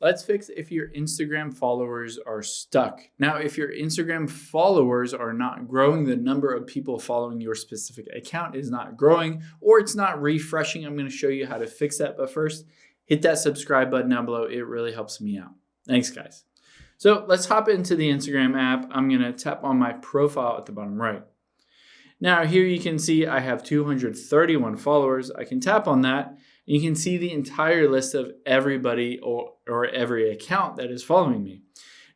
Let's fix if your Instagram followers are stuck. Now, if your Instagram followers are not growing, the number of people following your specific account is not growing, or it's not refreshing, I'm going to show you how to fix that. But first, hit that subscribe button down below. It really helps me out. Thanks, guys. So let's hop into the Instagram app. I'm going to tap on my profile at the bottom right. Now, here you can see I have 231 followers. I can tap on that. You can see the entire list of everybody or every account that is following me.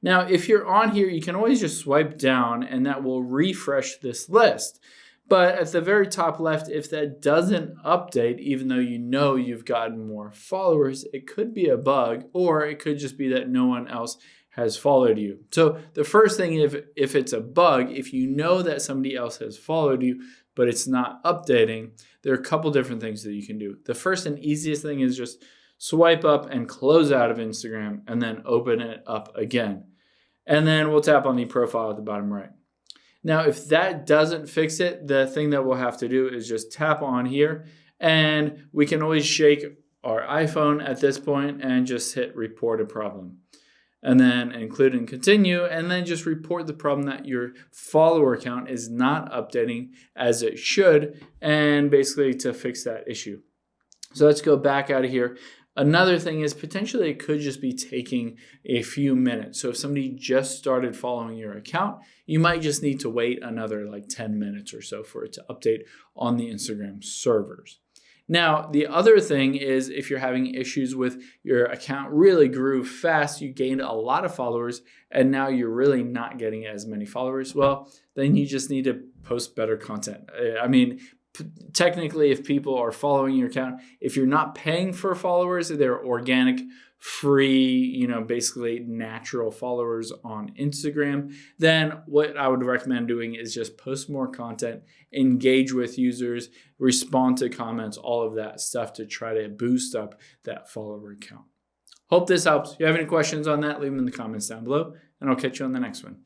Now, if you're on here, you can always just swipe down and that will refresh this list. But at the very top left, if that doesn't update, even though you know you've gotten more followers, it could be a bug, or it could just be that no one else has followed you. So the first thing, if it's a bug, if you know that somebody else has followed you, but it's not updating, there are a couple different things that you can do. The first and easiest thing is just swipe up and close out of Instagram and then open it up again. And then we'll tap on the profile at the bottom right. Now, if that doesn't fix it, the thing that we'll have to do is just tap on here, and we can always shake our iPhone at this point and just hit report a problem. And then include and continue, and then just report the problem that your follower count is not updating as it should, and basically to fix that issue. So let's go back out of here. Another thing is potentially it could just be taking a few minutes. So if somebody just started following your account, you might just need to wait another like 10 minutes or so for it to update on the Instagram servers. Now, the other thing is if you're having issues with your account really grew fast, you gained a lot of followers, and now you're really not getting as many followers, well, then you just need to post better content. I mean, technically, if people are following your account, if you're not paying for followers, they're organic, free, basically natural followers on Instagram, then what I would recommend doing is just post more content, engage with users, respond to comments, all of that stuff to try to boost up that follower count. Hope this helps. If you have any questions on that, leave them in the comments down below, and I'll catch you on the next one.